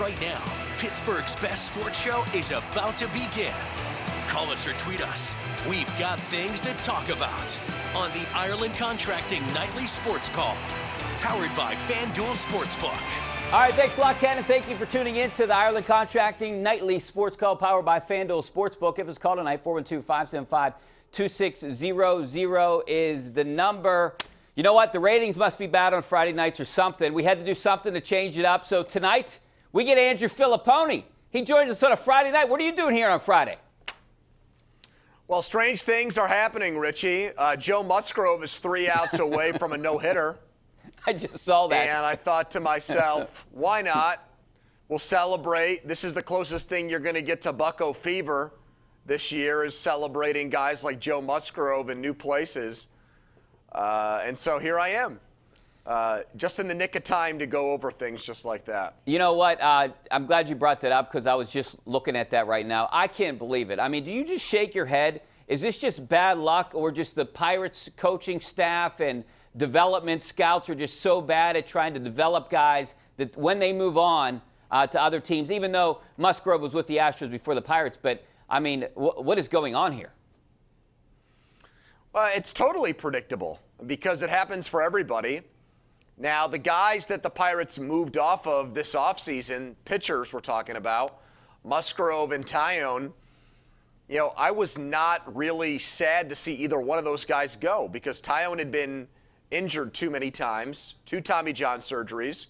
Right now, Pittsburgh's best sports show is about to begin. Call us or tweet us. We've got things to talk about on the Ireland Contracting Nightly Sports Call, powered by FanDuel Sportsbook. All right, thanks a lot, Ken, and thank you for tuning in to the Ireland Contracting Nightly Sports Call, powered by FanDuel Sportsbook. Give us a call tonight, 412-575-2600 is the number. You know what? The ratings must be bad on Friday nights or something. We had to do something to change it up. So tonight, we get Andrew Fillipponi. He joins us on a Friday night. What are you doing here on Friday? Well, strange things are happening, Richie. Joe Musgrove is 3 outs away from a no-hitter. I just saw that. And I thought to myself, why not? We'll celebrate. This is the closest thing you're going to get to Bucko fever this year, is celebrating guys like Joe Musgrove in new places. And so here I am, just in the nick of time to go over things just like that. You know what? I'm glad you brought that up, because I was just looking at that right now. I can't believe it. I mean, do you just shake your head? Is this just bad luck, or just the Pirates coaching staff and development scouts are just so bad at trying to develop guys that when they move on to other teams, even though Musgrove was with the Astros before the Pirates, but, I mean, what is going on here? Well, it's totally predictable because it happens for everybody. Now, the guys that the Pirates moved off of this offseason, pitchers we're talking about, Musgrove and Tyone, you know, I was not really sad to see either one of those guys go, because Tyone had been injured too many times, 2 Tommy John surgeries.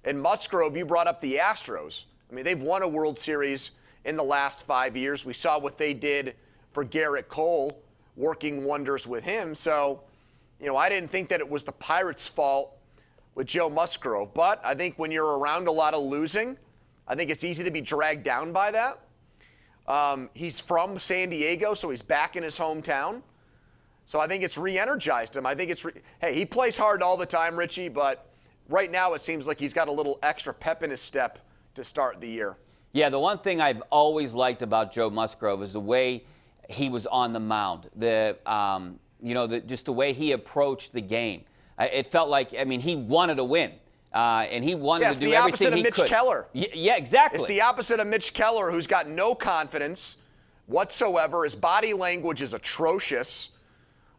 And Musgrove, you brought up the Astros. I mean, they've won a World Series in the last 5 years. We saw what they did for Garrett Cole, working wonders with him. So, you know, I didn't think that it was the Pirates' fault with Joe Musgrove. But I think when you're around a lot of losing, I think it's easy to be dragged down by that. He's from San Diego, so he's back in his hometown. So I think it's re-energized him. I think it's hey, he plays hard all the time, Richie, but right now it seems like he's got a little extra pep in his step to start the year. Yeah, the one thing I've always liked about Joe Musgrove is the way he was on the mound. Just the way he approached the game. It felt like, I mean, he wanted to win. And he wanted to do everything he could. It's the opposite of Mitch Keller. Yeah, exactly. It's the opposite of Mitch Keller, who's got no confidence whatsoever. His body language is atrocious.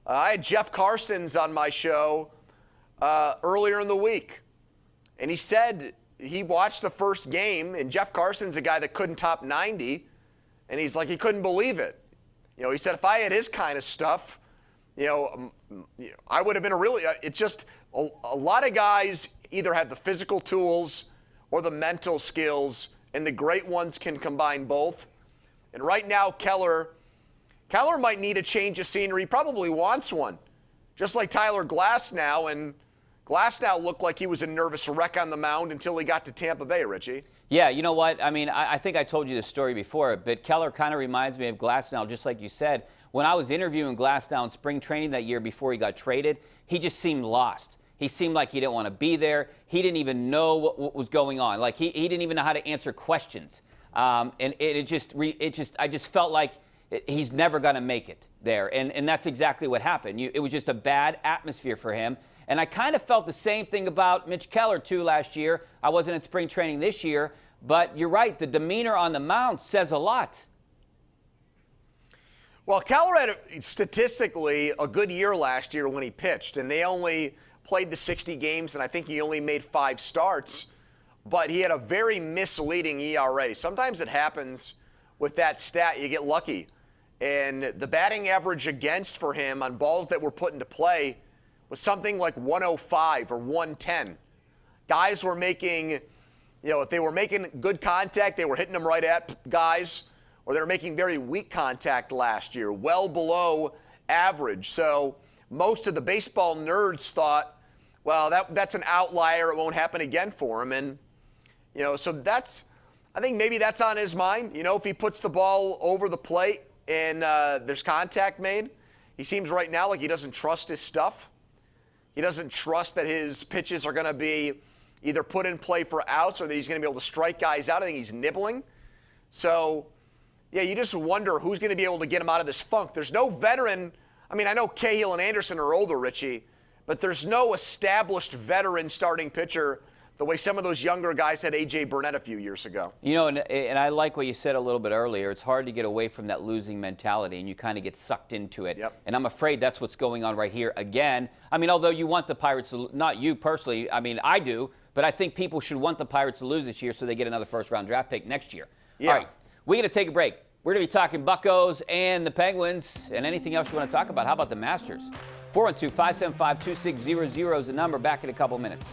I had Jeff Karstens on my show earlier in the week, and he said he watched the first game, and Jeff Karstens, a guy that couldn't top 90, and he's like, he couldn't believe it. You know, he said, if I had his kind of stuff, I would have been it's just a lot of guys either have the physical tools or the mental skills, and the great ones can combine both. And right now, Keller might need a change of scenery. He probably wants one, just like Tyler Glasnow. And Glasnow looked like he was a nervous wreck on the mound until he got to Tampa Bay, Richie. Yeah, you know what? I mean, I think I told you this story before, but Keller kind of reminds me of Glasnow, just like you said. When I was interviewing Glasnow in spring training that year before he got traded, he just seemed lost. He seemed like he didn't want to be there. He didn't even know what was going on. Like, he didn't even know how to answer questions. And I just felt like he's never going to make it there. And that's exactly what happened. It was just a bad atmosphere for him. And I kind of felt the same thing about Mitch Keller, too, last year. I wasn't in spring training this year. But you're right. The demeanor on the mound says a lot. Well, Keller had, statistically, a good year last year when he pitched. And they only played the 60 games, and I think he only made 5 starts. But he had a very misleading ERA. Sometimes it happens with that stat. You get lucky. And the batting average against for him on balls that were put into play was something like 105 or 110. Guys were making, if they were making good contact, they were hitting them right at guys, or they were making very weak contact last year, well below average. So most of the baseball nerds thought, well, that's an outlier. It won't happen again for him. And, so I think maybe that's on his mind. If he puts the ball over the plate and there's contact made, he seems right now like he doesn't trust his stuff. He doesn't trust that his pitches are going to be either put in play for outs or that he's going to be able to strike guys out. I think he's nibbling. So, yeah, you just wonder who's going to be able to get him out of this funk. There's no veteran. I mean, I know Cahill and Anderson are older, Richie, but there's no established veteran starting pitcher the way some of those younger guys had A.J. Burnett a few years ago. You know, and I like what you said a little bit earlier. It's hard to get away from that losing mentality, and you kind of get sucked into it. Yep. And I'm afraid that's what's going on right here again. I mean, although you want the Pirates to, not you personally, I mean, I do, but I think people should want the Pirates to lose this year so they get another first-round draft pick next year. Yeah. All right, we're going to take a break. We're going to be talking Buccos and the Penguins and anything else you want to talk about. How about the Masters? 412-575-2600 is the number. Back in a couple minutes.